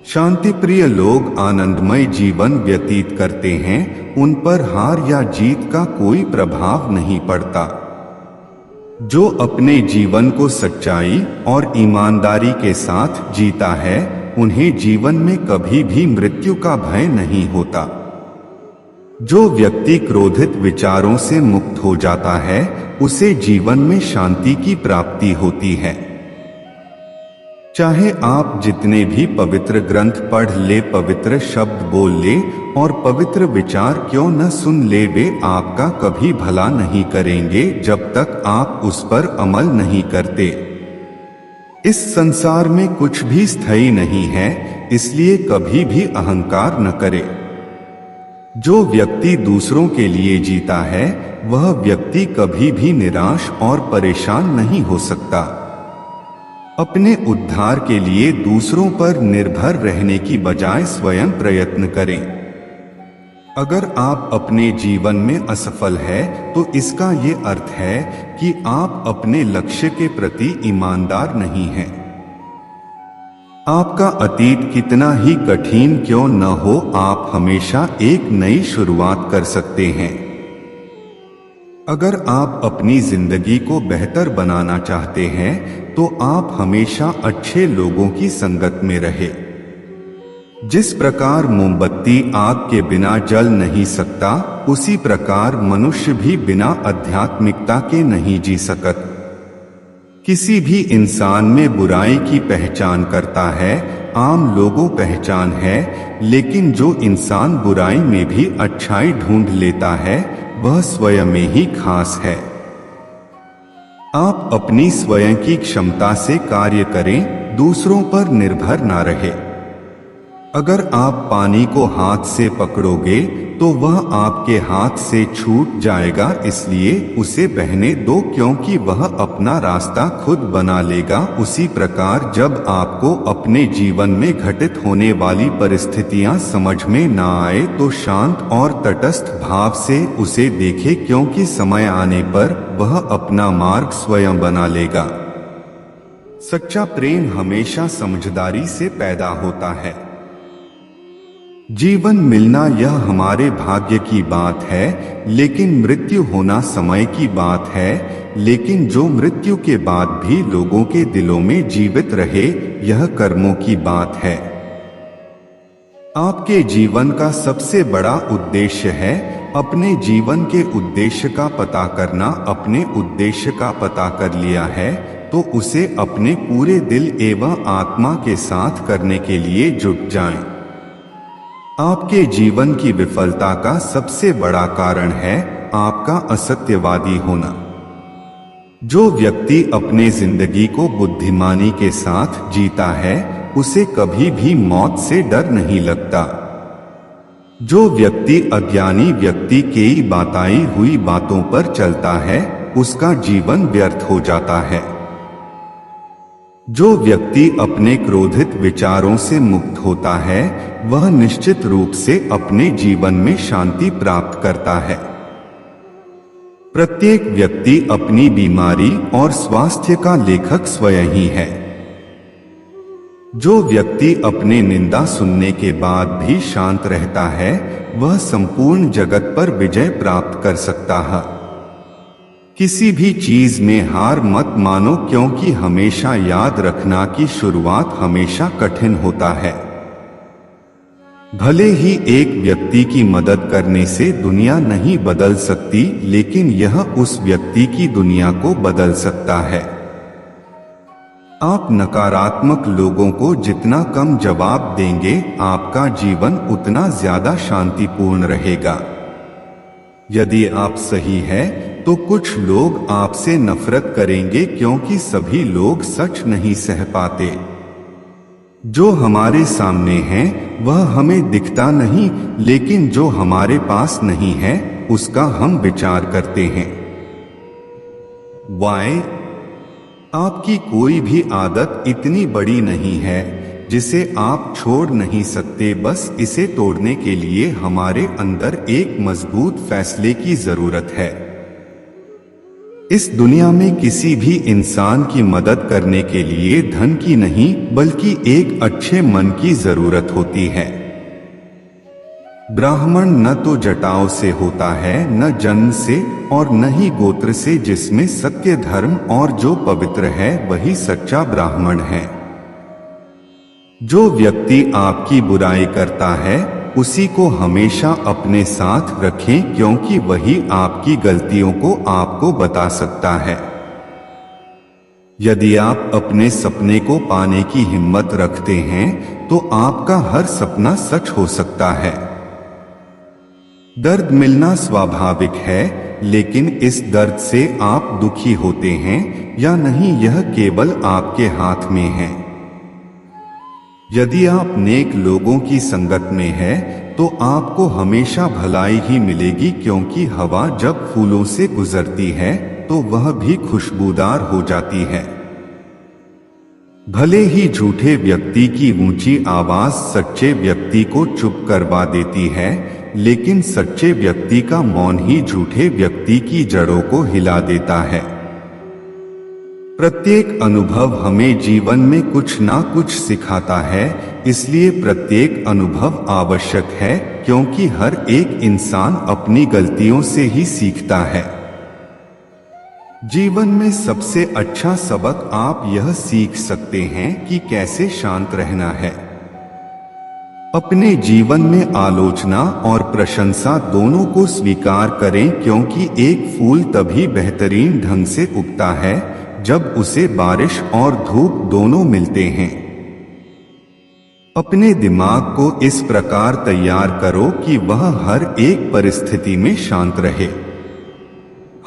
शांति प्रिय लोग आनंदमय जीवन व्यतीत करते हैं, उन पर हार या जीत का कोई प्रभाव नहीं पड़ता। जो अपने जीवन को सच्चाई और ईमानदारी के साथ जीता है, उन्हें जीवन में कभी भी मृत्यु का भय नहीं होता। जो व्यक्ति क्रोधित विचारों से मुक्त हो जाता है, उसे जीवन में शांति की प्राप्ति होती है। चाहे आप जितने भी पवित्र ग्रंथ पढ़ ले, पवित्र शब्द बोल ले और पवित्र विचार क्यों न सुन ले, वे आपका कभी भला नहीं करेंगे जब तक आप उस पर अमल नहीं करते। इस संसार में कुछ भी स्थायी नहीं है, इसलिए कभी भी अहंकार न करे। जो व्यक्ति दूसरों के लिए जीता है, वह व्यक्ति कभी भी निराश और परेशान नहीं हो सकता। अपने उद्धार के लिए दूसरों पर निर्भर रहने की बजाय स्वयं प्रयत्न करें। अगर आप अपने जीवन में असफल हैं, तो इसका ये अर्थ है कि आप अपने लक्ष्य के प्रति ईमानदार नहीं हैं। आपका अतीत कितना ही कठिन क्यों न हो, आप हमेशा एक नई शुरुआत कर सकते हैं। अगर आप अपनी जिंदगी को बेहतर बनाना चाहते हैं, तो आप हमेशा अच्छे लोगों की संगत में रहे। जिस प्रकार मोमबत्ती आग के बिना जल नहीं सकता, उसी प्रकार मनुष्य भी बिना आध्यात्मिकता के नहीं जी सकत। किसी भी इंसान में बुराई की पहचान करता है, आम लोगों पहचान है, लेकिन जो इंसान बुराई में भी अच्छाई ढूंढ लेता है, वह स्वयं में ही खास है। आप अपनी स्वयं की क्षमता से कार्य करें, दूसरों पर निर्भर ना रहे। अगर आप पानी को हाथ से पकड़ोगे तो वह आपके हाथ से छूट जाएगा, इसलिए उसे बहने दो, क्योंकि वह अपना रास्ता खुद बना लेगा। उसी प्रकार जब आपको अपने जीवन में घटित होने वाली परिस्थितियां समझ में ना आए, तो शांत और तटस्थ भाव से उसे देखे, क्योंकि समय आने पर वह अपना मार्ग स्वयं बना लेगा। सच्चा प्रेम हमेशा समझदारी से पैदा होता है। जीवन मिलना यह हमारे भाग्य की बात है, लेकिन मृत्यु होना समय की बात है। लेकिन जो मृत्यु के बाद भी लोगों के दिलों में जीवित रहे, यह कर्मों की बात है। आपके जीवन का सबसे बड़ा उद्देश्य है अपने जीवन के उद्देश्य का पता करना। अपने उद्देश्य का पता कर लिया है तो उसे अपने पूरे दिल एवं आत्मा के साथ करने के लिए जुट जाएं। आपके जीवन की विफलता का सबसे बड़ा कारण है आपका असत्यवादी होना। जो व्यक्ति अपने जिंदगी को बुद्धिमानी के साथ जीता है, उसे कभी भी मौत से डर नहीं लगता। जो व्यक्ति अज्ञानी व्यक्ति की बताई हुई बातों पर चलता है, उसका जीवन व्यर्थ हो जाता है। जो व्यक्ति अपने क्रोधित विचारों से मुक्त होता है, वह निश्चित रूप से अपने जीवन में शांति प्राप्त करता है। प्रत्येक व्यक्ति अपनी बीमारी और स्वास्थ्य का लेखक स्वयं ही है। जो व्यक्ति अपने निंदा सुनने के बाद भी शांत रहता है, वह संपूर्ण जगत पर विजय प्राप्त कर सकता है। किसी भी चीज में हार मत मानो, क्योंकि हमेशा याद रखना कि शुरुआत हमेशा कठिन होता है। भले ही एक व्यक्ति की मदद करने से दुनिया नहीं बदल सकती, लेकिन यह उस व्यक्ति की दुनिया को बदल सकता है। आप नकारात्मक लोगों को जितना कम जवाब देंगे, आपका जीवन उतना ज्यादा शांतिपूर्ण रहेगा। यदि आप सही हैं, तो कुछ लोग आपसे नफरत करेंगे, क्योंकि सभी लोग सच नहीं सह पाते। जो हमारे सामने है वह हमें दिखता नहीं, लेकिन जो हमारे पास नहीं है उसका हम विचार करते हैं। वाई, आपकी कोई भी आदत इतनी बड़ी नहीं है जिसे आप छोड़ नहीं सकते। बस इसे तोड़ने के लिए हमारे अंदर एक मजबूत फैसले की जरूरत है। इस दुनिया में किसी भी इंसान की मदद करने के लिए धन की नहीं बल्कि एक अच्छे मन की जरूरत होती है। ब्राह्मण न तो जटाओं से होता है, न जन्म से और न ही गोत्र से, जिसमें सत्य धर्म और जो पवित्र है वही सच्चा ब्राह्मण है। जो व्यक्ति आपकी बुराई करता है उसी को हमेशा अपने साथ रखें, क्योंकि वही आपकी गलतियों को आपको बता सकता है। यदि आप अपने सपने को पाने की हिम्मत रखते हैं तो आपका हर सपना सच हो सकता है। दर्द मिलना स्वाभाविक है, लेकिन इस दर्द से आप दुखी होते हैं या नहीं यह केवल आपके हाथ में है। यदि आप नेक लोगों की संगत में है तो आपको हमेशा भलाई ही मिलेगी, क्योंकि हवा जब फूलों से गुजरती है तो वह भी खुशबूदार हो जाती है। भले ही झूठे व्यक्ति की ऊंची आवाज सच्चे व्यक्ति को चुप करवा देती है, लेकिन सच्चे व्यक्ति का मौन ही झूठे व्यक्ति की जड़ों को हिला देता है। प्रत्येक अनुभव हमें जीवन में कुछ ना कुछ सिखाता है, इसलिए प्रत्येक अनुभव आवश्यक है, क्योंकि हर एक इंसान अपनी गलतियों से ही सीखता है। जीवन में सबसे अच्छा सबक आप यह सीख सकते हैं कि कैसे शांत रहना है। अपने जीवन में आलोचना और प्रशंसा दोनों को स्वीकार करें, क्योंकि एक फूल तभी बेहतरीन ढंग से उगता है जब उसे बारिश और धूप दोनों मिलते हैं। अपने दिमाग को इस प्रकार तैयार करो कि वह हर एक परिस्थिति में शांत रहे।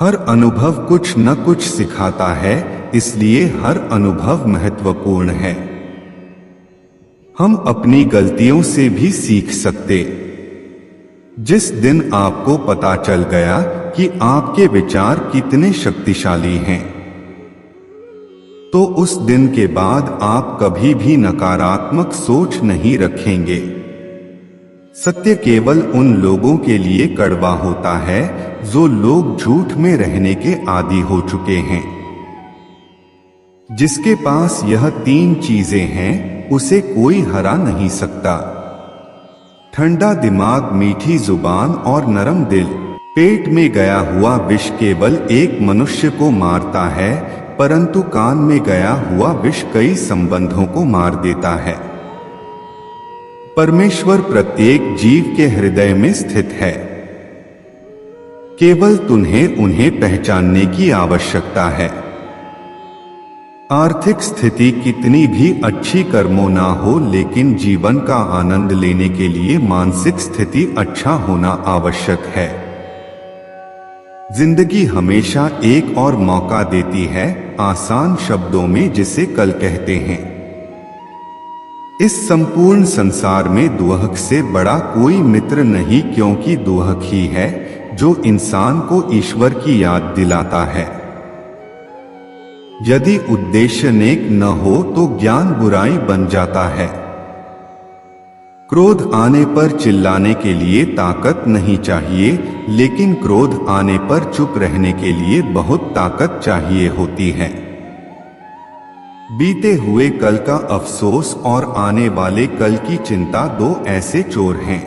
हर अनुभव कुछ न कुछ सिखाता है, इसलिए हर अनुभव महत्वपूर्ण है। हम अपनी गलतियों से भी सीख सकते। जिस दिन आपको पता चल गया कि आपके विचार कितने शक्तिशाली हैं, तो उस दिन के बाद आप कभी भी नकारात्मक सोच नहीं रखेंगे। सत्य केवल उन लोगों के लिए कड़वा होता है जो लोग झूठ में रहने के आदी हो चुके हैं। जिसके पास यह तीन चीजें हैं उसे कोई हरा नहीं सकता। ठंडा दिमाग, मीठी जुबान और नरम दिल। पेट में गया हुआ विष केवल एक मनुष्य को मारता है, परंतु कान में गया हुआ विष कई संबंधों को मार देता है। परमेश्वर प्रत्येक जीव के हृदय में स्थित है, केवल तुम्हें उन्हें पहचानने की आवश्यकता है। आर्थिक स्थिति कितनी भी अच्छी कर्मों ना हो, लेकिन जीवन का आनंद लेने के लिए मानसिक स्थिति अच्छा होना आवश्यक है। जिंदगी हमेशा एक और मौका देती है, आसान शब्दों में जिसे कल कहते हैं। इस संपूर्ण संसार में दुहक से बड़ा कोई मित्र नहीं, क्योंकि दुहक ही है जो इंसान को ईश्वर की याद दिलाता है। यदि उद्देश्य नेक न हो तो ज्ञान बुराई बन जाता है। क्रोध आने पर चिल्लाने के लिए ताकत नहीं चाहिए, लेकिन क्रोध आने पर चुप रहने के लिए बहुत ताकत चाहिए होती है। बीते हुए कल का अफसोस और आने वाले कल की चिंता दो ऐसे चोर हैं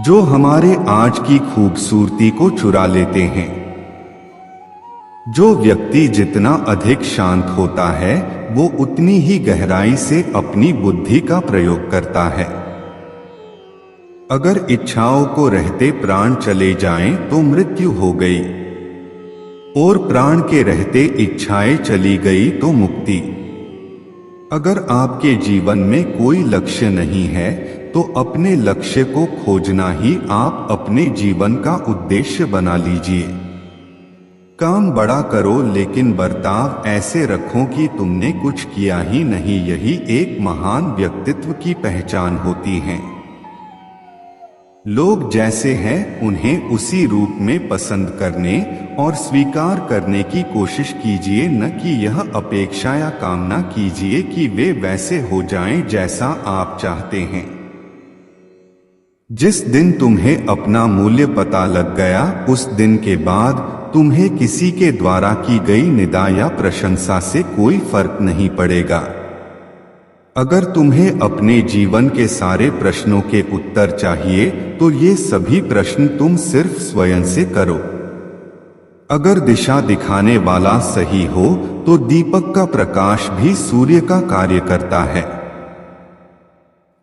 जो हमारे आज की खूबसूरती को चुरा लेते हैं। जो व्यक्ति जितना अधिक शांत होता है वो उतनी ही गहराई से अपनी बुद्धि का प्रयोग करता है। अगर इच्छाओं को रहते प्राण चले जाएं तो मृत्यु हो गई, और प्राण के रहते इच्छाएं चली गई तो मुक्ति। अगर आपके जीवन में कोई लक्ष्य नहीं है तो अपने लक्ष्य को खोजना ही आप अपने जीवन का उद्देश्य बना लीजिए। काम बड़ा करो, लेकिन बर्ताव ऐसे रखो कि तुमने कुछ किया ही नहीं। यही एक महान व्यक्तित्व की पहचान होती है। लोग जैसे हैं उन्हें उसी रूप में पसंद करने और स्वीकार करने की कोशिश कीजिए, न कि यह अपेक्षा या कामना कीजिए कि वे वैसे हो जाएं जैसा आप चाहते हैं। जिस दिन तुम्हें अपना मूल्य पता लग गया, उस दिन के बाद तुम्हें किसी के द्वारा की गई निदा या प्रशंसा से कोई फर्क नहीं पड़ेगा। अगर तुम्हें अपने जीवन के सारे प्रश्नों के उत्तर चाहिए तो ये सभी प्रश्न तुम सिर्फ स्वयं से करो। अगर दिशा दिखाने वाला सही हो तो दीपक का प्रकाश भी सूर्य का कार्य करता है।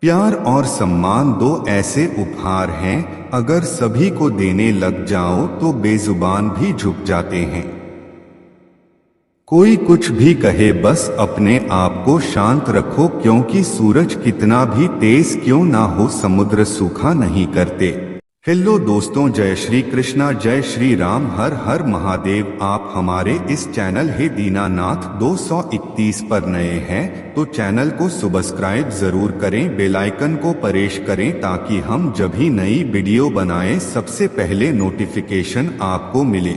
प्यार और सम्मान दो ऐसे उपहार हैं, अगर सभी को देने लग जाओ तो बेजुबान भी झुक जाते हैं। कोई कुछ भी कहे बस अपने आप को शांत रखो, क्योंकि सूरज कितना भी तेज क्यों ना हो समुद्र सूखा नहीं करते। हेलो दोस्तों, जय श्री कृष्णा, जय श्री राम, हर हर महादेव। आप हमारे इस चैनल हे दीनानाथ 231 पर नए हैं तो चैनल को सब्सक्राइब जरूर करें, बेल आइकन को प्रेस करें ताकि हम जब भी नई वीडियो बनाएं सबसे पहले नोटिफिकेशन आपको मिले।